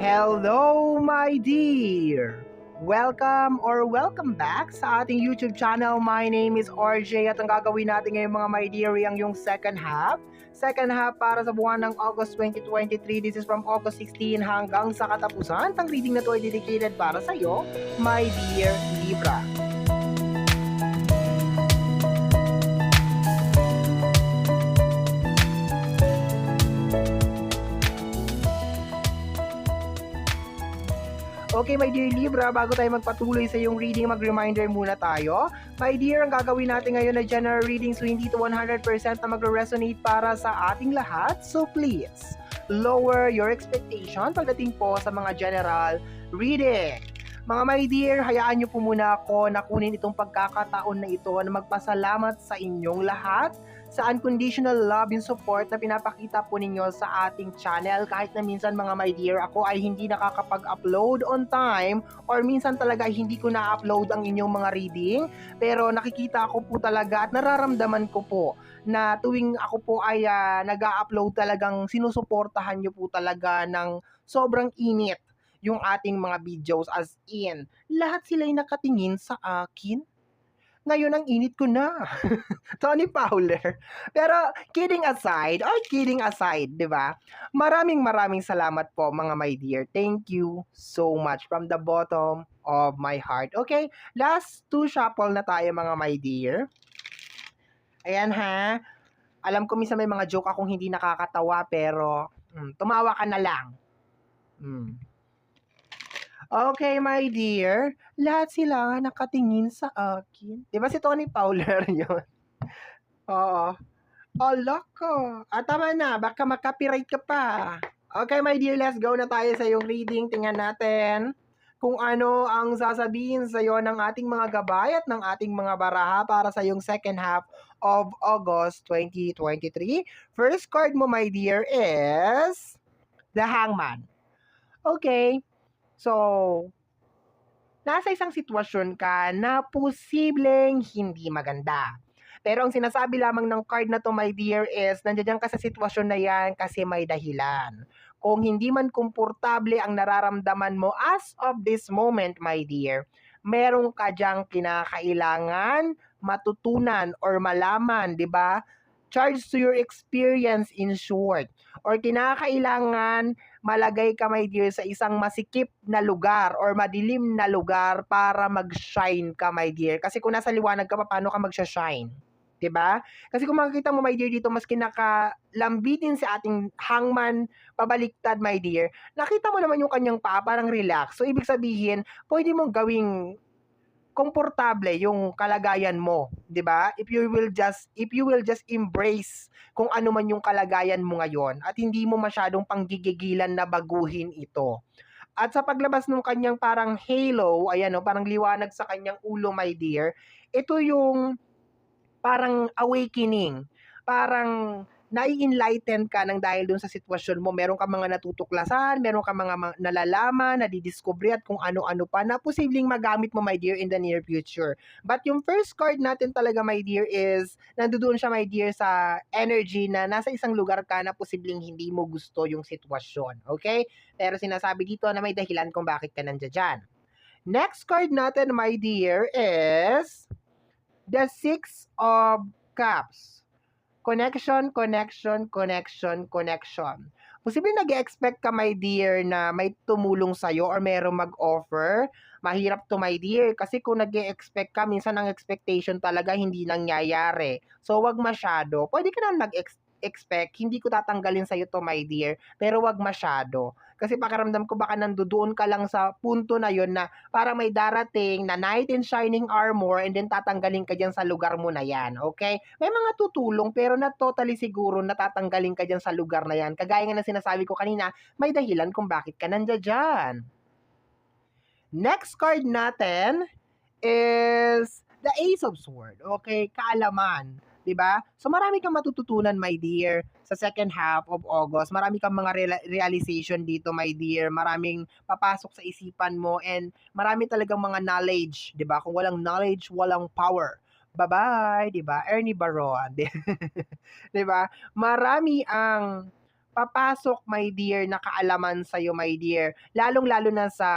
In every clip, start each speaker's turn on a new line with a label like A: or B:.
A: Hello, my dear! Welcome back sa ating YouTube channel. My name is RJ at ang gagawin natin ngayon mga my dear ang yung second half. Second half para sa buwan ng August 2023. This is from August 16 hanggang sa katapusan. Ang reading na to ay dedicated para sa iyo, my dear Libra. Okay, my dear Libra, bago tayo magpatuloy sa yung reading, mag-reminder muna tayo. My dear, ang gagawin natin ngayon ay general reading, so hindi to 100% na magre-resonate para sa ating lahat. So please, lower your expectation pagdating po sa mga general reading. Mga my dear, hayaan niyo po muna ako na kunin itong pagkakataon na ito na magpasalamat sa inyong lahat sa unconditional love and support na pinapakita po ninyo sa ating channel. Kahit na minsan mga my dear, ako ay hindi nakakapag-upload on time or minsan talaga hindi ko na-upload ang inyong mga reading, pero nakikita ko po talaga at nararamdaman ko po na tuwing ako po ay nag-upload talagang sinusuportahan nyo po talaga ng sobrang init yung ating mga videos, as in lahat sila'y nakatingin sa akin. Ngayon ang init ko na. Tony Fowler. Pero kidding aside, 'di ba? Maraming salamat po mga my dear. Thank you so much from the bottom of my heart. Okay, last two shuffle na tayo mga my dear. Ayan ha. Alam ko minsan may mga joke akong hindi nakakatawa pero tumawa ka na lang. Okay, my dear. Lahat sila nakatingin sa akin. Diba si Tony Fowler yun? Oo. Ala ka. Tama na. Baka makapiright ka pa. Okay, my dear. Let's go na tayo sa yung reading. Tingnan natin kung ano ang sasabihin sa iyo ng ating mga gabay at ng ating mga baraha para sa yung second half of August 2023. First card mo, my dear, is the Hangman. Okay. So, nasa isang sitwasyon ka na posibleng hindi maganda. Pero ang sinasabi lamang ng card na to, my dear, is nandiyan ka sa sitwasyon na yan kasi may dahilan. Kung hindi man komportable ang nararamdaman mo as of this moment, my dear, meron ka diyang kinakailangan matutunan or malaman, di ba? Charge to your experience in short. Or kinakailangan malagay ka, my dear, sa isang masikip na lugar or madilim na lugar para mag-shine ka, my dear. Kasi kung nasa liwanag ka, paano ka mag-shine? Diba? Kasi kung makikita mo, my dear, dito mas kinakalambitin sa ating hangman pabaliktad, my dear. Nakita mo naman yung kanyang paa, parang relax. So, ibig sabihin, pwede mong gawing komportable yung kalagayan mo, 'di ba? If you will just embrace kung ano man yung kalagayan mo ngayon at hindi mo masyadong panggigigilan na baguhin ito. At sa paglabas ng kanyang parang halo, ayan o, parang liwanag sa kanyang ulo, my dear, ito yung parang awakening. Parang nai-enlighten ka ng dahil dun sa sitwasyon mo. Meron ka mga natutuklasan, meron ka mga nalalaman, nadidiscovery at kung ano-ano pa na posibleng magamit mo, my dear, in the near future. But yung first card natin talaga, my dear, is nandoon siya, my dear, sa energy na nasa isang lugar ka na posibleng hindi mo gusto yung sitwasyon. Okay? Pero sinasabi dito na may dahilan kung bakit ka nandiyan dyan. Next card natin, my dear, is the Six of Cups. Connection. Posible nag-expect ka, my dear, na may tumulong sa'yo or mayroong mag-offer. Mahirap to, my dear, kasi kung nag-expect ka, minsan ang expectation talaga hindi nangyayari. So, wag masyado. Pwede ka na mag-expect, hindi ko tatanggalin sa'yo to, my dear, pero wag masyado. Kasi pakiramdam ko baka nandoon ka lang sa punto na yon na para may darating na knight in shining armor and then tatanggalin ka dyan sa lugar mo na yan, okay? May mga tutulong pero not totally siguro na tatanggalin ka dyan sa lugar na yan. Kagaya nga na sinasabi ko kanina, may dahilan kung bakit ka nandiyan dyan. Next card natin is the Ace of Swords, okay? Kaalaman. 'Di ba? So marami kang matututunan, my dear, sa second half of August. Marami kang mga realization dito, my dear. Maraming papasok sa isipan mo and marami talagang mga knowledge, 'di ba? Kung walang knowledge, walang power. Bye-bye, 'di ba? Ernie Baron. 'Di ba? Marami ang papasok, my dear, na kaalaman sa'yo, my dear. Lalong-lalo na sa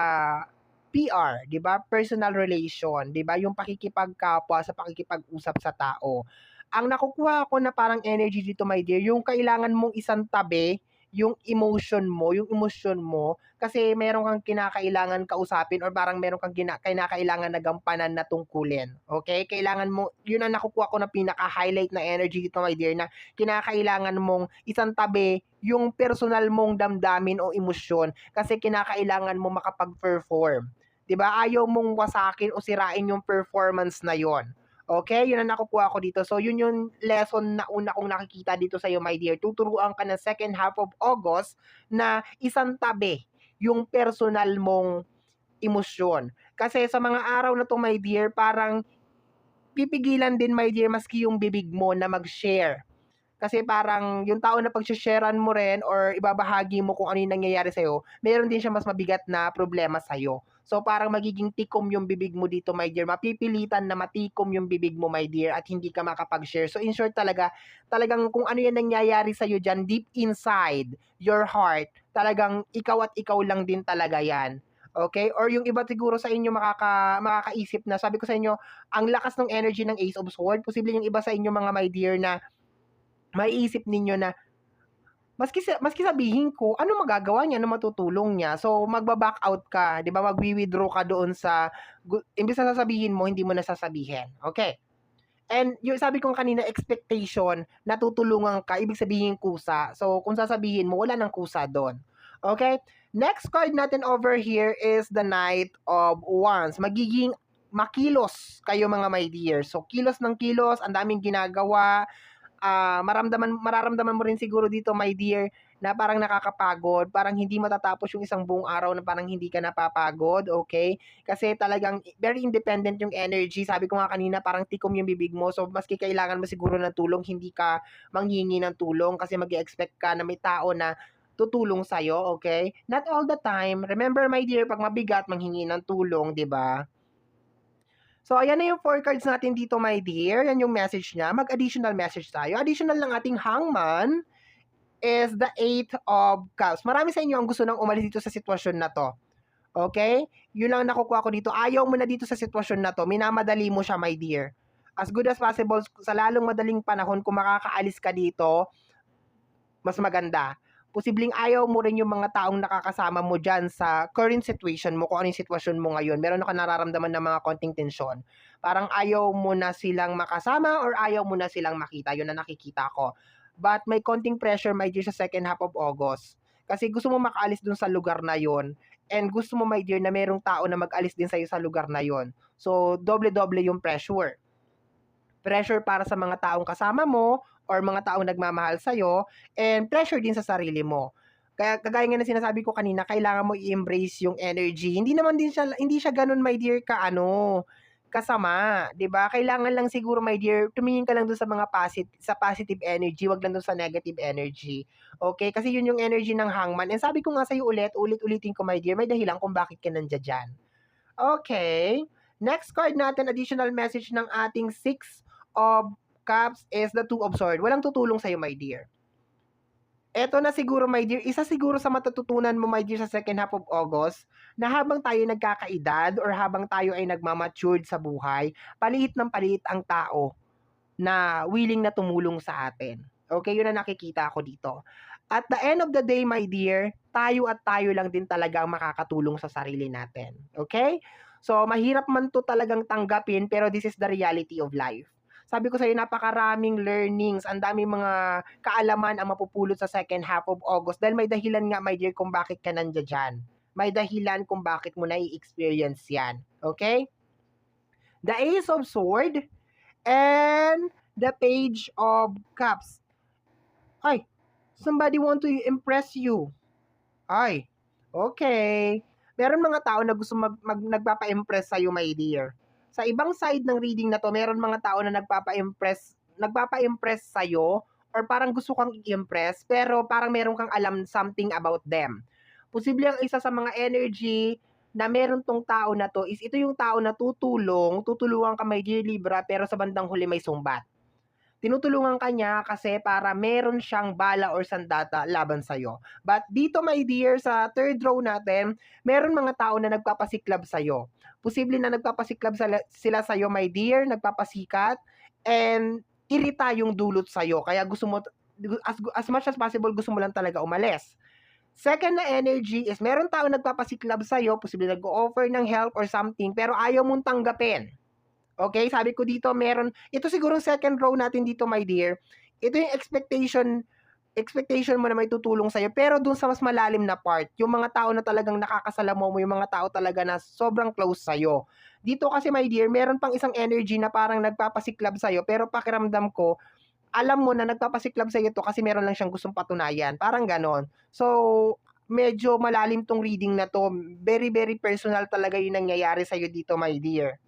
A: PR, 'di ba? Personal relation, 'di ba? Yung pakikipagkapwa sa pakikipag-usap sa tao. Ang nakukuha ko na parang energy dito, my dear, yung kailangan mong isang tabi yung yung emosyon mo kasi meron kang kinakailangan kausapin or parang meron kang kinakailangan na gampanan na tungkulin. Okay? Kailangan mo, yun ang nakukuha ko na pinaka-highlight na energy dito, my dear, na kinakailangan mong isang tabi yung personal mong damdamin o emosyon kasi kinakailangan mo makapag-perform. 'Di ba? Ayaw mong wasakin o sirain yung performance na yon. Okay, yun ang nakukuha ko dito. So, yun yung lesson na una kong nakikita dito sa'yo, my dear. Tuturuan ka ng second half of August na isang tabi yung personal mong emosyon. Kasi sa mga araw na to, my dear, parang pipigilan din, my dear, maski yung bibig mo na mag-share. Kasi parang yung tao na pag-sharean mo rin or ibabahagi mo kung ano yung nangyayari sa'yo, meron din siya mas mabigat na problema sa'yo. So parang magiging tikom yung bibig mo dito, my dear. Mapipilitan na matikom yung bibig mo, my dear, at hindi ka makapag-share. So in short talagang kung ano yung nangyayari sa'yo dyan, deep inside your heart, talagang ikaw at ikaw lang din talaga yan. Okay? Or yung iba siguro sa inyo makakaisip na, sabi ko sa inyo, ang lakas ng energy ng Ace of Swords, posible yung iba sa inyo mga my dear na maiisip ninyo na maski sabihin ko, ano magagawa niya, ano matutulong niya? So, magba-back out ka, 'di ba? Magwi-withdraw ka doon sa imbes na sasabihin mo, hindi mo na sasabihin. Okay. And yung sabi ko kanina, expectation, natutulungan ka, ibig sabihin kusa. So, kung sasabihin mo, wala nang kusa doon. Okay? Next card natin over here is the Knight of Wands. Magiging makilos kayo mga my dear. So, kilos ng kilos, ang daming ginagawa, mararamdaman mo rin siguro dito, my dear, na parang nakakapagod, parang hindi matatapos yung isang buong araw na parang hindi ka napapagod, okay? Kasi talagang very independent yung energy. Sabi ko nga kanina, parang tikom yung bibig mo. So, maski kailangan mo siguro ng tulong, hindi ka manghingi ng tulong kasi mag-expect ka na may tao na tutulong sa'yo, okay? Not all the time. Remember, my dear, pag mabigat, manghingi ng tulong, di ba? So, ayan na yung 4 cards natin dito, my dear. Yan yung message niya. Mag-additional message tayo. Additional ng ating hangman is the 8 of Cups. Marami sa inyo ang gusto nang umalis dito sa sitwasyon na to. Okay? Yun lang nakukuha ko dito. Ayaw mo na dito sa sitwasyon na to. Minamadali mo siya, my dear. As good as possible, sa lalong madaling panahon, kung makakaalis ka dito, mas maganda. Posibleng ayaw mo rin yung mga taong nakakasama mo dyan sa current situation mo, kung ano yung sitwasyon mo ngayon. Meron ka nararamdaman ng mga konting tensyon. Parang ayaw mo na silang makasama or ayaw mo na silang makita. Yun na nakikita ko. But may konting pressure, my dear, sa second half of August. Kasi gusto mo makaalis dun sa lugar na yon. And gusto mo, my dear, na merong tao na mag-alis din sa'yo sa lugar na yon. So, doble-doble yung pressure. Pressure para sa mga taong kasama mo or mga taong nagmamahal sa'yo, and pressure din sa sarili mo. Kaya kagaya nga ng sinasabi ko kanina, kailangan mo i-embrace yung energy. Hindi siya ganun, my dear, kasama, 'di ba? Kailangan lang siguro, my dear, tumingin ka lang dun sa mga positive energy, wag lang dun sa negative energy. Okay? Kasi yun yung energy ng hangman. And sabi ko nga sa'yo ulit-ulitin ko, my dear, may dahilan kung bakit ka nandiyan dyan. Okay. Next card natin, additional message ng ating 6 of Cups is the 2 of Swords. Walang tutulong sa'yo, my dear. Eto na siguro, my dear, isa siguro sa matututunan mo, my dear, sa second half of August, na habang tayo nagkakaedad or habang tayo ay nagmamatured sa buhay, paliit ng paliit ang tao na willing na tumulong sa atin. Okay, yun ang nakikita ko dito. At the end of the day, my dear, tayo at tayo lang din talaga ang makakatulong sa sarili natin. Okay? So, mahirap man to talagang tanggapin, pero this is the reality of life. Sabi ko sa'yo, napakaraming learnings, ang daming mga kaalaman ang mapupulot sa second half of August dahil may dahilan nga, my dear, kung bakit ka nandiyan dyan. May dahilan kung bakit mo na-experience yan. Okay? The Ace of Swords and the Page of Cups. Ay, somebody want to impress you. Ay, okay. Meron mga tao na gusto nagpapa-impress sa'yo, my dear. Sa ibang side ng reading na to, meron mga tao na nagpapa-impress sa'yo or parang gusto kang i-impress pero parang meron kang alam something about them. Posible ang isa sa mga energy na meron tong tao na to is ito yung tao na tutulungan ka, my dear Libra, pero sa bandang huli may sumbat. tinutulungan ka niya kasi para meron siyang bala or sandata laban sa'yo. But dito, my dear, sa third row natin, meron mga tao na nagpapasiklab sa'yo. Posible na nagpapasiklab sila sa'yo, my dear, nagpapasikat, and irita yung dulot sa'yo. Kaya gusto mo, as much as possible, gusto mo lang talaga umalis. Second na energy is meron tao nagpapasiklab sa'yo, posible nag-o-offer ng help or something, pero ayaw mong tanggapin. Okay, sabi ko dito meron, ito siguro second row natin dito, my dear. Ito yung expectation mo na may tutulong sa'yo, pero dun sa mas malalim na part, yung mga tao na talagang nakakasalamuha mo, yung mga tao talaga na sobrang close sa'yo. Dito kasi, my dear, meron pang isang energy na parang nagpapasiklab sa'yo, pero pakiramdam ko, alam mo na nagpapasiklab sa'yo to kasi meron lang siyang gustong patunayan. Parang ganon. So, medyo malalim tong reading na to. Very, very personal talaga yung nangyayari sa'yo dito, my dear.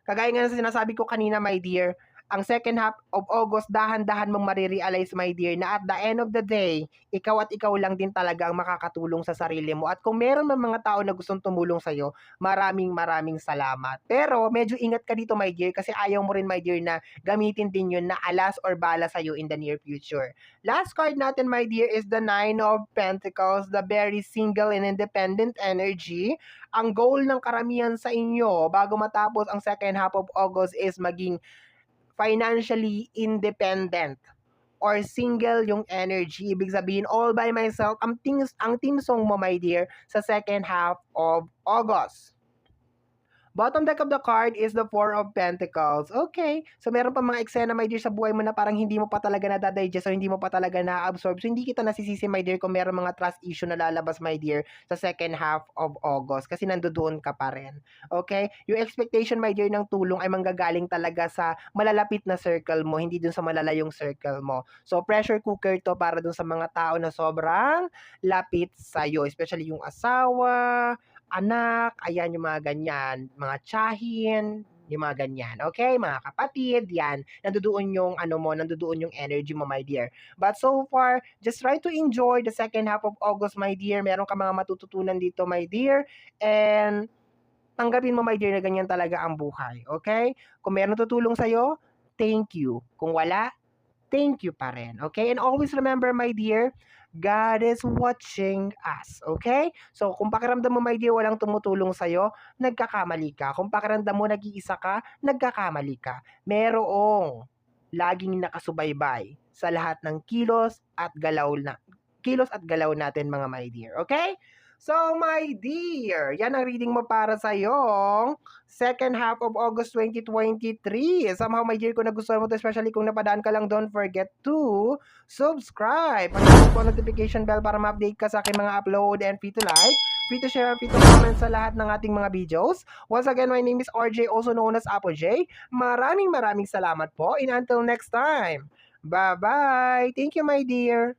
A: Kagaya nga ng sinasabi ko kanina, my dear, ang second half of August, dahan-dahan mong marirealize, my dear, na at the end of the day, ikaw at ikaw lang din talaga ang makakatulong sa sarili mo. At kung meron man mga tao na gustong tumulong sa'yo, maraming salamat. Pero medyo ingat ka dito, my dear, kasi ayaw mo rin, my dear, na gamitin din yun na alas or bala sa'yo in the near future. Last card natin, my dear, is the Nine of Pentacles, the very single and independent energy. Ang goal ng karamihan sa inyo bago matapos ang second half of August is maging financially independent or single yung energy. Ibig sabihin, all by myself, ang team song mo, my dear, sa second half of August. Bottom deck of the card is the Four of Pentacles. Okay. So, meron pa mga eksena, my dear, sa buhay mo na parang hindi mo pa talaga nadadigest o hindi mo pa talaga na-absorb. So, hindi kita nasisisi, my dear, kung meron mga trust issue na lalabas, my dear, sa second half of August. Kasi nandoon ka pa rin. Okay? Yung expectation, my dear, ng tulong ay manggagaling talaga sa malalapit na circle mo, hindi dun sa malalayong circle mo. So, pressure cooker to para dun sa mga tao na sobrang lapit sa'yo. Especially yung asawa, anak, ayan yung mga ganyan, mga tiyahin, yung mga ganyan. Okay, mga kapatid, yan. Nandoon yung nandoon yung energy mo, my dear. But so far, just try to enjoy the second half of August, my dear. Meron ka mga matututunan dito, my dear. And tanggapin mo, my dear, na ganyan talaga ang buhay. Okay? Kung meron tutulong sa'yo, thank you. Kung wala, thank you pa rin. Okay? And always remember, my dear, God is watching us. Okay? So, kung pakiramdam mo, my dear, walang tumutulong sa'yo, nagkakamali ka. Kung pakiramdam mo, nag-iisa ka, nagkakamali ka. Merong laging nakasubaybay sa lahat ng kilos at galaw natin, mga my dear. Okay? So, my dear, yan ang reading mo para sa yung second half of August 2023. Somehow, my dear, kung nagustuhan mo to, especially kung napadaan ka lang, don't forget to subscribe. Pag-click po notification bell para ma-update ka sa aking mga upload, and free to like, free to share, free to comment sa lahat ng ating mga videos. Once again, my name is RJ, also known as Apo J. Maraming salamat po, and until next time. Bye-bye. Thank you, my dear.